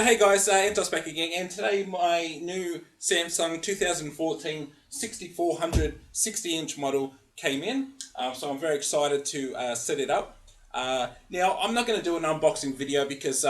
Hey guys, Antos back again, and today my new Samsung 2014 6400 60-inch model came in, so I'm very excited to set it up. Now I'm not going to do an unboxing video because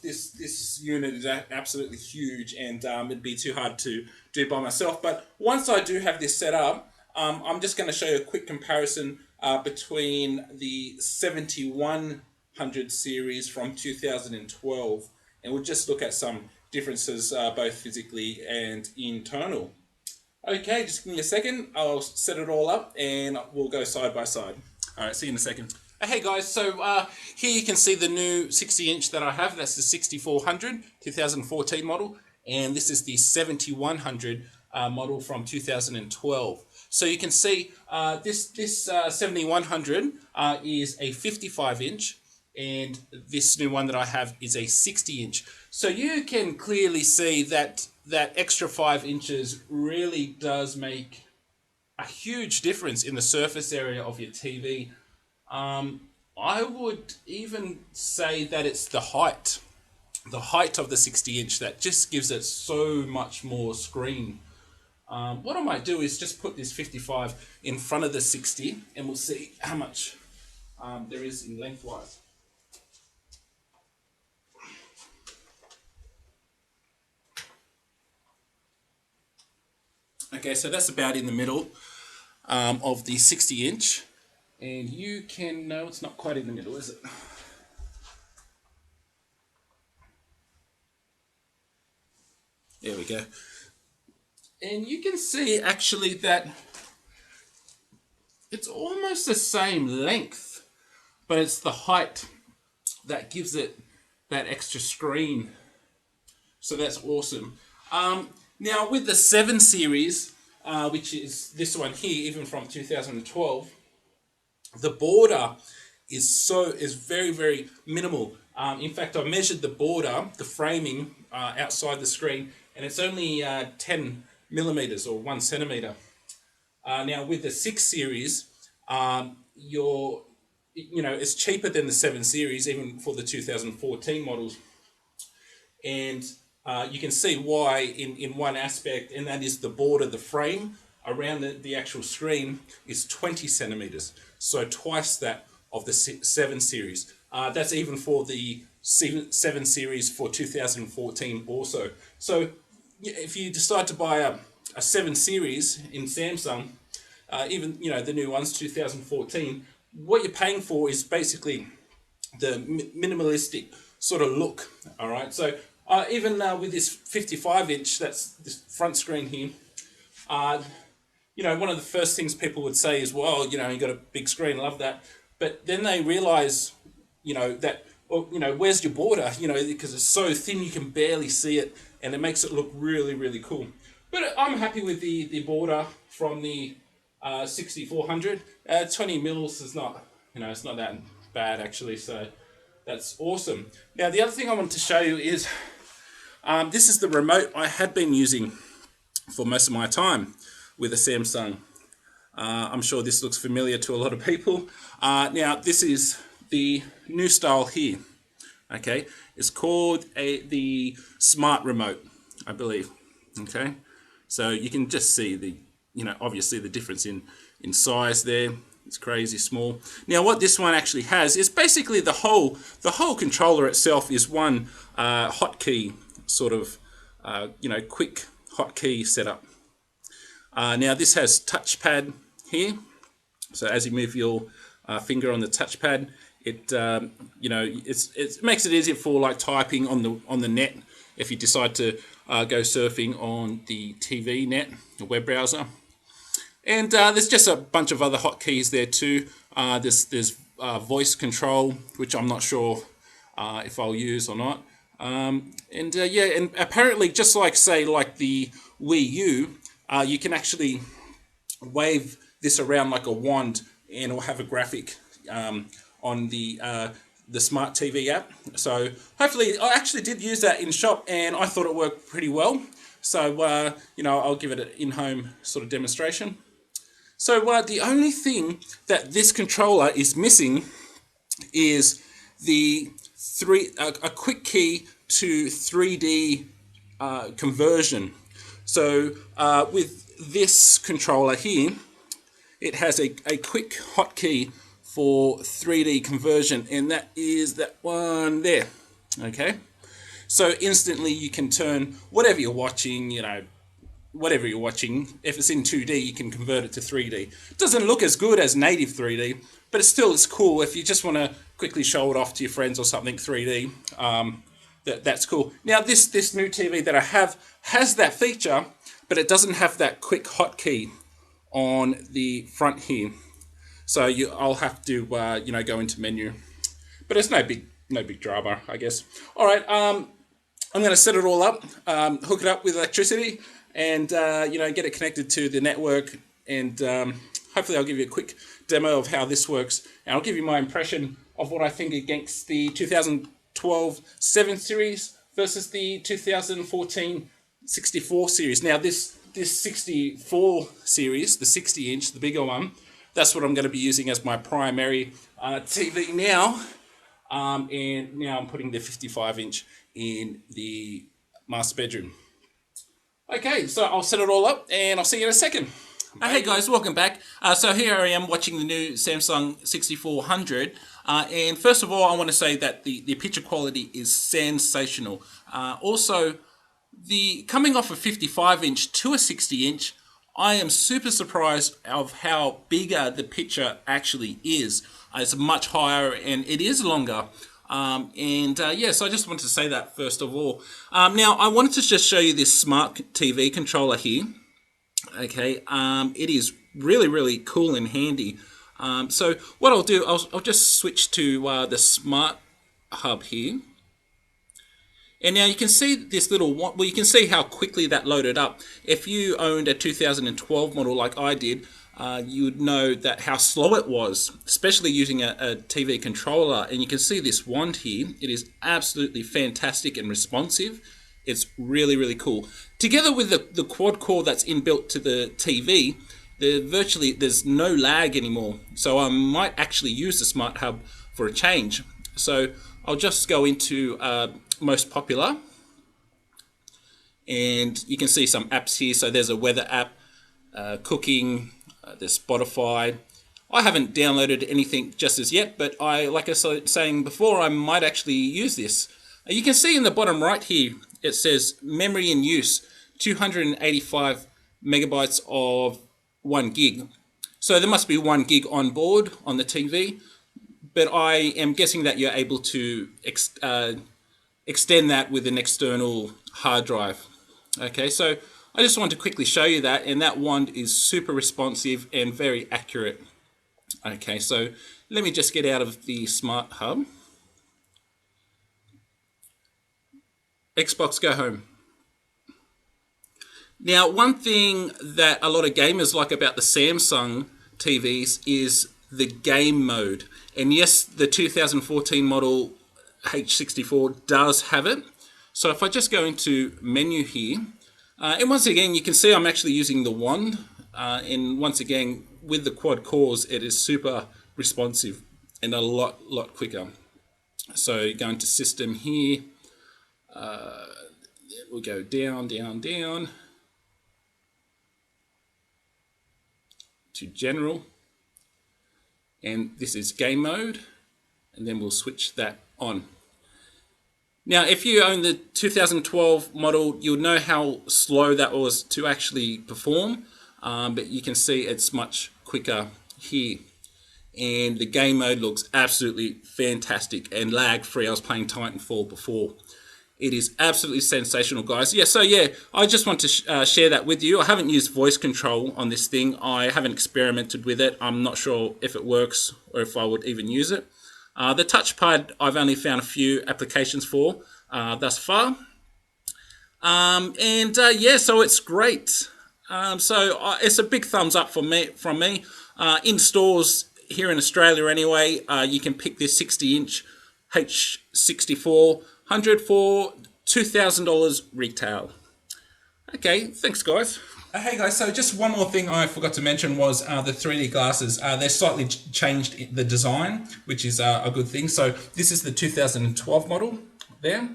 this unit is absolutely huge, and it'd be too hard to do by myself. But once I do have this set up, I'm just going to show you a quick comparison between the 7100 series from 2012, and we'll just look at some differences both physically and internal. Okay, just give me a second. I'll set it all up and we'll go side by side. All right, see you in a second. Hey guys, so here you can see the new 60-inch that I have. That's the 6400 2014 model, and this is the 7100 model from 2012. So you can see this 7100 is a 55-inch, and this new one that I have is a 60-inch. So you can clearly see that that extra 5 inches really does make a huge difference in the surface area of your TV. I would even say that it's the height of the 60-inch that just gives it so much more screen. What I might do is just put this 55 in front of the 60, and we'll see how much there is in lengthwise. Okay, so that's about in the middle of the 60-inch, and you can, no, it's not quite in the middle, is it? There we go. And you can see actually that it's almost the same length, but it's the height that gives it that extra screen. So that's awesome. Now with the 7 series, which is this one here, even from 2012, the border is very, very minimal. In fact, I measured the border, the framing outside the screen, and it's only 10 millimeters or 1 centimeter. Now with the 6 series, it's cheaper than the 7 series, even for the 2014 models, and you can see why in one aspect, and that is the border, the frame around the actual screen is 20 centimeters, so twice that of the 7 series. That's even for the 7 series for 2014 also. So if you decide to buy a 7 series in Samsung, even the new ones 2014, what you're paying for is basically the minimalistic sort of look. All right, so even with this 55-inch, that's this front screen here, one of the first things people would say is, well, you got a big screen, love that. But then they realize, that, well, where's your border? Because it's so thin you can barely see it, and it makes it look really, really cool. But I'm happy with the border from the 6400. 20 mils is not, it's not that bad actually, so that's awesome. Now the other thing I want to show you is this is the remote I had been using for most of my time with a Samsung. I'm sure this looks familiar to a lot of people. Now this is the new style here. Okay, it's called the Smart Remote, I believe. Okay, so you can just see the, obviously the difference in size there. It's crazy small. Now what this one actually has is basically the whole controller itself is one hotkey sort of quick hotkey setup. Now this has touchpad here, so as you move your finger on the touchpad, it it makes it easier for like typing on the net if you decide to go surfing on the TV net, the web browser. And there's just a bunch of other hotkeys there too. There's voice control, which I'm not sure if I'll use or not. And apparently, just like the Wii U, you can actually wave this around like a wand, and it'll have a graphic on the Smart TV app. So hopefully, I actually did use that in shop, and I thought it worked pretty well. So I'll give it an in-home sort of demonstration. So the only thing that this controller is missing is a quick key to 3D conversion. So with this controller here, it has a quick hotkey for 3D conversion, and that is that one there. Okay, so instantly you can turn whatever you're watching, you know, whatever you're watching, if it's in 2D, you can convert it to 3D. It doesn't look as good as native 3D, but it's cool if you just want to quickly show it off to your friends or something 3D. That's cool. Now this new TV that I have has that feature, but it doesn't have that quick hotkey on the front here. So I'll have to you know, go into menu, but it's no big drama, I guess. All right, I'm going to set it all up, hook it up with electricity, and you know, get it connected to the network, and hopefully I'll give you a quick demo of how this works, and I'll give you my impression of what I think against the 2012 7 series versus the 2014 64 series. Now this 64 series, the 60-inch, the bigger one, that's what I'm going to be using as my primary TV now, and now I'm putting the 55-inch in the master bedroom. Okay, so I'll set it all up, and I'll see you in a second. Hey guys, welcome back. So here I am watching the new Samsung 6400, and first of all I want to say that the picture quality is sensational. Also, coming off a 55-inch to a 60-inch, I am super surprised of how bigger the picture actually is. It's much higher and it is longer. Yeah, so I just wanted to say that first of all. Now, I wanted to just show you this smart TV controller here. Okay, it is really, really cool and handy. So what I'll do, I'll just switch to the smart hub here. And now you can see this little, well, you can see how quickly that loaded up. If you owned a 2012 model like I did, you would know that how slow it was, especially using a TV controller. And you can see this wand here. It is absolutely fantastic and responsive. It's really, really cool. Together with the quad core that's inbuilt to the TV, there's no lag anymore. So I might actually use the Smart Hub for a change. So I'll just go into most popular. And you can see some apps here. So there's a weather app, cooking, there's Spotify. I haven't downloaded anything just as yet, but like I was saying before, I might actually use this. You can see in the bottom right here, it says memory in use, 285 megabytes of 1 gig. So there must be 1 gig on board on the TV, but I am guessing that you're able to extend that with an external hard drive. Okay, so I just want to quickly show you that, and that wand is super responsive and very accurate. Okay, so let me just get out of the Smart Hub. Xbox, go home. Now, one thing that a lot of gamers like about the Samsung TVs is the game mode. And yes, the 2014 model H64 does have it. So if I just go into menu here, and once again, you can see I'm actually using the wand. And once again, with the quad cores, it is super responsive and a lot quicker. So going to system here, we'll go down to general, and this is game mode, and then we'll switch that on. Now, if you own the 2012 model, you'll know how slow that was to actually perform, but you can see it's much quicker here. And the game mode looks absolutely fantastic and lag free. I was playing Titanfall before. It is absolutely sensational, guys. Yeah, so yeah, I just want to share that with you. I haven't used voice control on this thing. I haven't experimented with it. I'm not sure if it works or if I would even use it. The touchpad, I've only found a few applications for thus far. Yeah, so it's great. So it's a big thumbs up from me. In stores here in Australia anyway, you can pick this 60-inch H6400 for $2,000 retail. Okay, thanks guys. Hey guys, so just one more thing I forgot to mention was the 3D glasses. They slightly changed the design, which is a good thing. So this is the 2012 model there.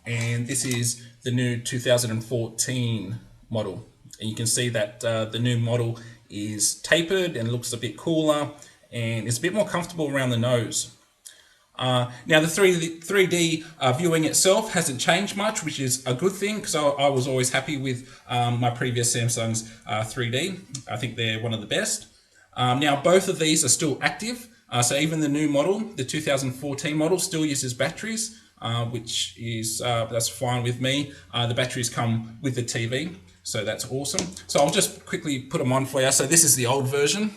and this is the new 2014 model. And you can see that the new model is tapered and looks a bit cooler, and it's a bit more comfortable around the nose. Now the 3D viewing itself hasn't changed much, which is a good thing, because I was always happy with my previous Samsung's 3D. I think they're one of the best. Now both of these are still active, so even the new model, the 2014 model, still uses batteries, which is that's fine with me. The batteries come with the TV, so that's awesome. So I'll just quickly put them on for you. So this is the old version,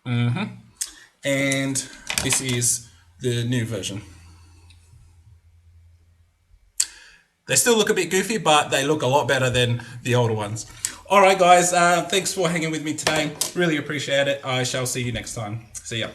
and this is the new version. They still look a bit goofy, but they look a lot better than the older ones. All right, guys, thanks for hanging with me today. Really appreciate it. I shall see you next time. See ya.